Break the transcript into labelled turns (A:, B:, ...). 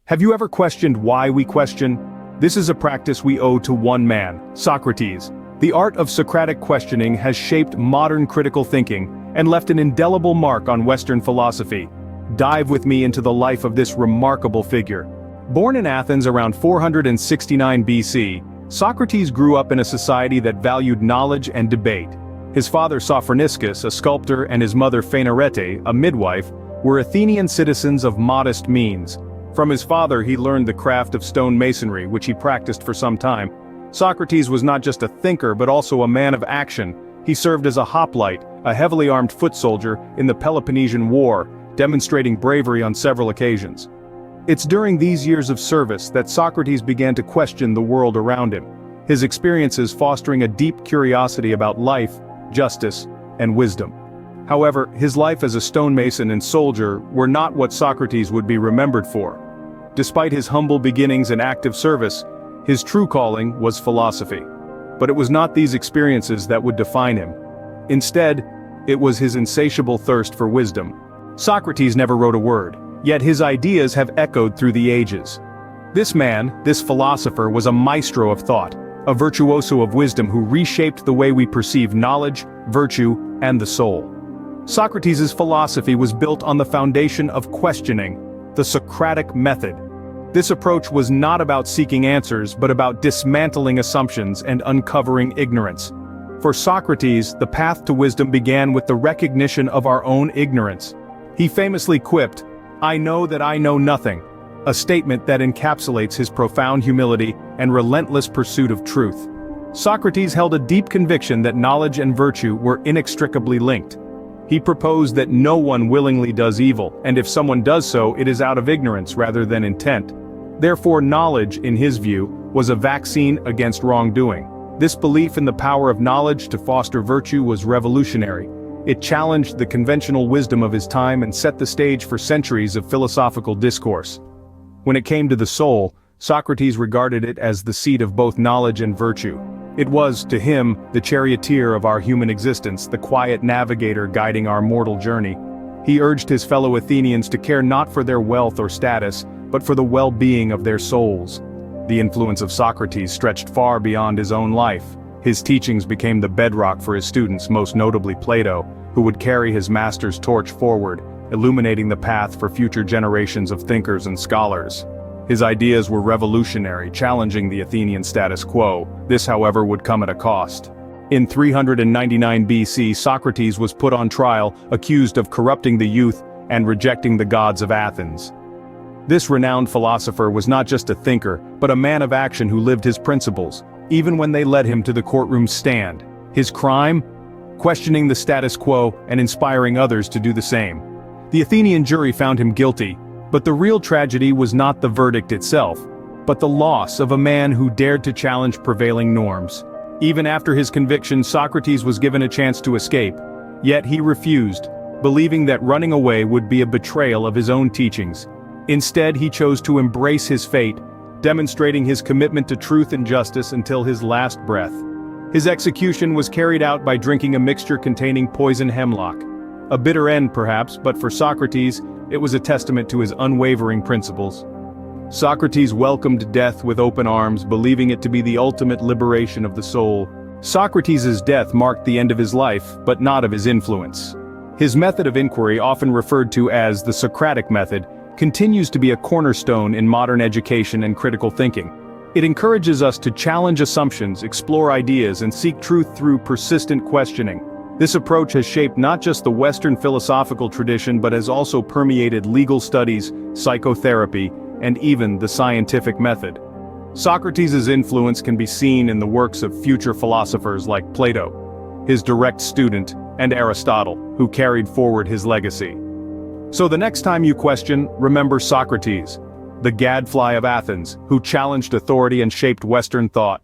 A: Have you ever questioned why we question? This is a practice we owe to one man, Socrates. The art of Socratic questioning has shaped modern critical thinking and left an indelible mark on Western philosophy. Dive with me into the life of this remarkable figure. Born in Athens around 469 BC, Socrates grew up in a society that valued knowledge and debate. His father Sophroniscus, a sculptor, and his mother Phainarete, a midwife, were Athenian citizens of modest means. From his father he learned the craft of stone masonry, which he practiced for some time. Socrates was not just a thinker but also a man of action. He served as a hoplite, a heavily armed foot soldier, in the Peloponnesian War, demonstrating bravery on several occasions. It's during these years of service that Socrates began to question the world around him, his experiences fostering a deep curiosity about life, justice, and wisdom. However, his life as a stonemason and soldier were not what Socrates would be remembered for. Despite his humble beginnings and active service, his true calling was philosophy. But it was not these experiences that would define him. Instead, it was his insatiable thirst for wisdom. Socrates never wrote a word, yet his ideas have echoed through the ages. This man, this philosopher, was a maestro of thought, a virtuoso of wisdom who reshaped the way we perceive knowledge, virtue, and the soul. Socrates' philosophy was built on the foundation of questioning, the Socratic method. This approach was not about seeking answers but about dismantling assumptions and uncovering ignorance. For Socrates, the path to wisdom began with the recognition of our own ignorance. He famously quipped, "I know that I know nothing," a statement that encapsulates his profound humility and relentless pursuit of truth. Socrates held a deep conviction that knowledge and virtue were inextricably linked. He proposed that no one willingly does evil, and if someone does so, it is out of ignorance rather than intent. Therefore, knowledge, in his view, was a vaccine against wrongdoing. This belief in the power of knowledge to foster virtue was revolutionary. It challenged the conventional wisdom of his time and set the stage for centuries of philosophical discourse. When it came to the soul, Socrates regarded it as the seat of both knowledge and virtue. It was, to him, the charioteer of our human existence, the quiet navigator guiding our mortal journey. He urged his fellow Athenians to care not for their wealth or status, but for the well-being of their souls. The influence of Socrates stretched far beyond his own life. His teachings became the bedrock for his students, most notably Plato, who would carry his master's torch forward, illuminating the path for future generations of thinkers and scholars. His ideas were revolutionary, challenging the Athenian status quo. This, however, would come at a cost. In 399 BC, Socrates was put on trial, accused of corrupting the youth and rejecting the gods of Athens. This renowned philosopher was not just a thinker, but a man of action who lived his principles, even when they led him to the courtroom stand. His crime? Questioning the status quo and inspiring others to do the same. The Athenian jury found him guilty, but the real tragedy was not the verdict itself, but the loss of a man who dared to challenge prevailing norms. Even after his conviction, Socrates was given a chance to escape, yet he refused, believing that running away would be a betrayal of his own teachings. Instead, he chose to embrace his fate, demonstrating his commitment to truth and justice until his last breath. His execution was carried out by drinking a mixture containing poison hemlock. A bitter end, perhaps, but for Socrates, it was a testament to his unwavering principles. Socrates welcomed death with open arms, believing it to be the ultimate liberation of the soul. Socrates' death marked the end of his life, but not of his influence. His method of inquiry, often referred to as the Socratic method, continues to be a cornerstone in modern education and critical thinking. It encourages us to challenge assumptions, explore ideas, and seek truth through persistent questioning. This approach has shaped not just the Western philosophical tradition but has also permeated legal studies, psychotherapy, and even the scientific method. Socrates' influence can be seen in the works of future philosophers like Plato, his direct student, and Aristotle, who carried forward his legacy. So the next time you question, remember Socrates, the Gadfly of Athens, who challenged authority and shaped Western thought.